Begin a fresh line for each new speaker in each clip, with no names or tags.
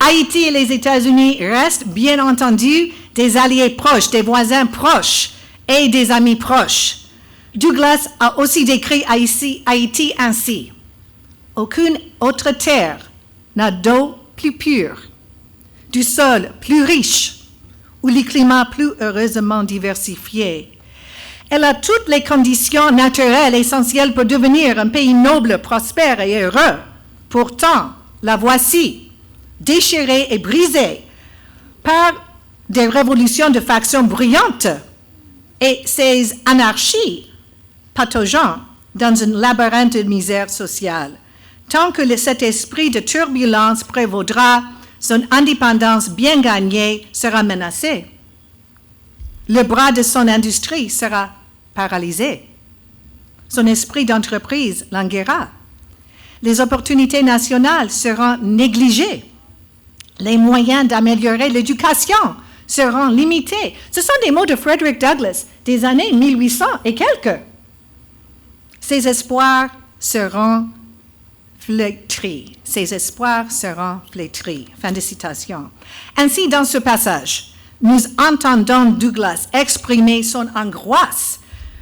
Haïti et les États-Unis restent, bien entendu, des alliés proches, des voisins proches et des amis proches. Douglas a aussi décrit Haïti ainsi. Aucune autre terre n'a d'eau plus pure, du sol plus riche ou les climats plus heureusement diversifiés. Elle a toutes les conditions naturelles essentielles pour devenir un pays noble, prospère et heureux. Pourtant, la voici, déchirée et brisée par des révolutions de factions brillantes et ces anarchies pathogènes dans un labyrinthe de misère sociale. Tant que cet esprit de turbulence prévaudra, son indépendance bien gagnée sera menacée. Le bras de son industrie sera paralysé. Son esprit d'entreprise languira. Les opportunités nationales seront négligées. Les moyens d'améliorer l'éducation seront limités. Ce sont des mots de Frederick Douglass des années 1800 et quelques. Ses espoirs seront flétris. Ses espoirs seront flétris. Fin de citation. Ainsi, dans ce passage, nous entendons Douglas exprimer son angoisse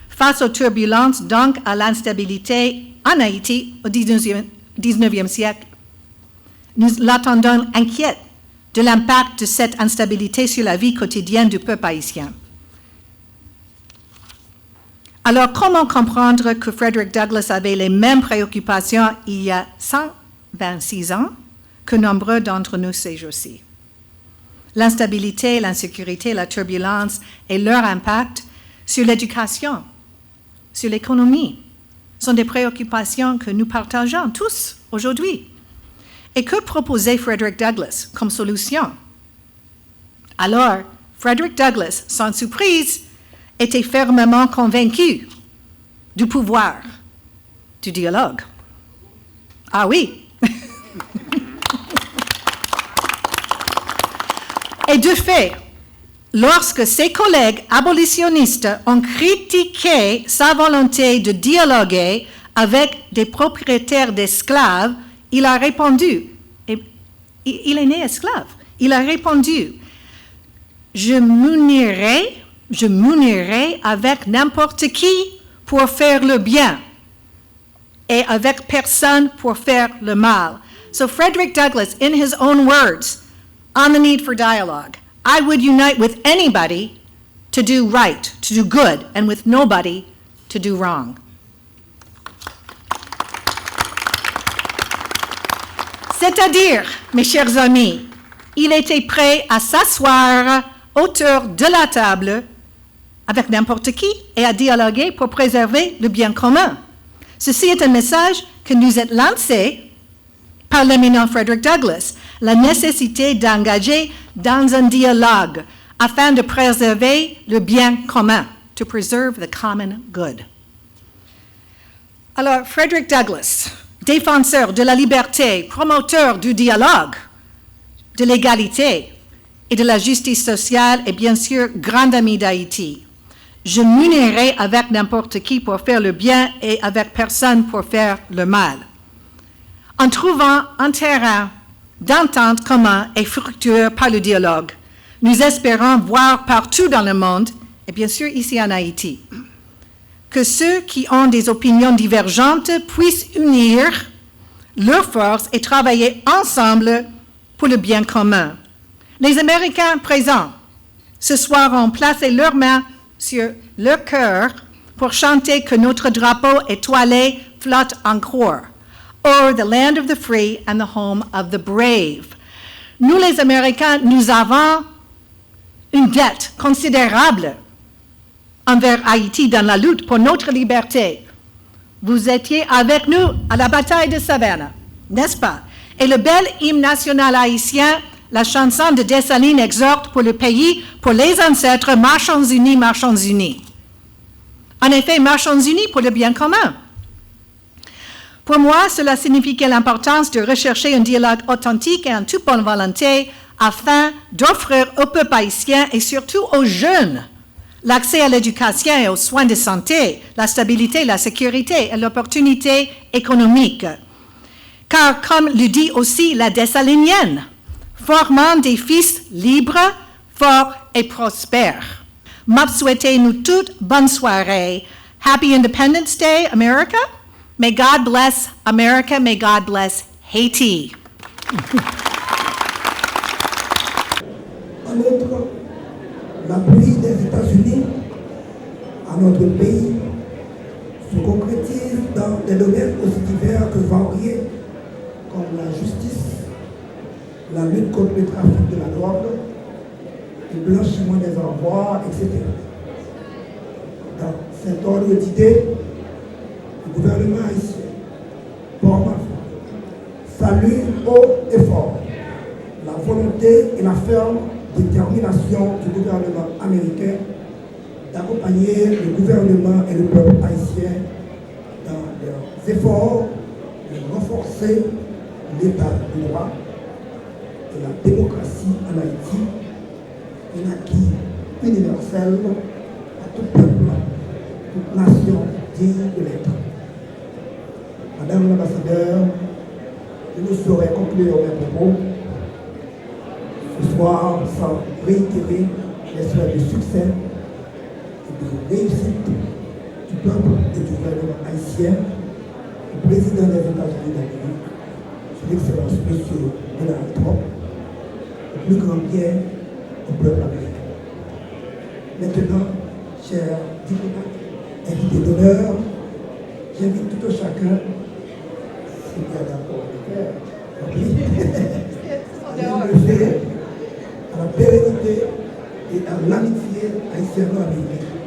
face aux turbulences, donc à l'instabilité en Haïti au 19e siècle. Nous l'attendons inquiète de l'impact de cette instabilité sur la vie quotidienne du peuple haïtien. Alors, comment comprendre que Frederick Douglass avait les mêmes préoccupations il y a 126 ans que nombreux d'entre nous ces jours-ci? L'instabilité, l'insécurité, la turbulence et leur impact sur l'éducation, sur l'économie, sont des préoccupations que nous partageons tous aujourd'hui. Et que proposait Frederick Douglass comme solution? Alors, Frederick Douglass, sans surprise, était fermement convaincu du pouvoir du dialogue. Ah oui! Et de fait, lorsque ses collègues abolitionnistes ont critiqué sa volonté de dialoguer avec des propriétaires d'esclaves, il a répondu, et il est né esclave, il a répondu, je m'unirai avec n'importe qui pour faire le bien et avec personne pour faire le mal. So Frederick Douglass, in his own words, on the need for dialogue, I would unite with anybody to do right, to do good, and with nobody to do wrong. C'est-à-dire, mes chers amis, il était prêt à s'asseoir autour de la table avec n'importe qui et à dialoguer pour préserver le bien commun. Ceci est un message que nous est lancé par l'éminent Frederick Douglass, la nécessité d'engager dans un dialogue afin de préserver le bien commun, to preserve the common good. Alors, Frederick Douglass, défenseur de la liberté, promoteur du dialogue, de l'égalité et de la justice sociale et bien sûr grand ami d'Haïti. Je m'unirai avec n'importe qui pour faire le bien et avec personne pour faire le mal. En trouvant un terrain d'entente commun et fructueux par le dialogue, nous espérons voir partout dans le monde, et bien sûr ici en Haïti, que ceux qui ont des opinions divergentes puissent unir leurs forces et travailler ensemble pour le bien commun. Les Américains présents ce soir ont placé leurs mains sur leur cœur pour chanter que notre drapeau étoilé flotte encore. O'er the land of the free and the home of the brave. Nous les Américains, nous avons une dette considérable envers Haïti dans la lutte pour notre liberté. Vous étiez avec nous à la bataille de Savannah, n'est-ce pas? Et le bel hymne national haïtien, la chanson de Dessalines exhorte pour le pays, pour les ancêtres, marchons unis, marchons unis. En effet, marchons unis pour le bien commun. Pour moi, cela signifie l'importance de rechercher un dialogue authentique et en toute bonne volonté afin d'offrir au peuple haïtien et surtout aux jeunes l'accès à l'éducation et aux soins de santé, la stabilité, la sécurité et l'opportunité économique. Car, comme le dit aussi la Dessalinienne, formant des fils libres, forts et prospères. M'a souhaité nous toutes bonne soirée. Happy Independence Day, America. May God bless America. May God bless Haiti.
En outre, l'appui des États-Unis à notre pays se concrétise dans des domaines aussi divers que variés comme la justice, la lutte contre le trafic de la drogue, le blanchiment des avoirs, etc. Dans cet ordre d'idées, le gouvernement haïtien, pour ma foi, salue haut et fort la volonté et la ferme détermination du gouvernement américain d'accompagner le gouvernement et le peuple haïtien dans leurs efforts de renforcer l'état de droit et la démocratie en Haïti, un acquis universel à tout peuple, toute nation digne de l'être. Madame l'ambassadeur, je ne saurais conclure mes propos ce soir sans réitérer les souhaits de succès et de réussite du peuple et du gouvernement haïtien, au président des États-Unis d'Amérique, son Excellence M. Donald Trump, le plus grand bien au peuple américain. Maintenant, chers diplomates, invités d'honneur, j'invite tout un chacun, s'il y a d'accord avec le faire, à la pérennité et à l'amitié haïtienne-américaine.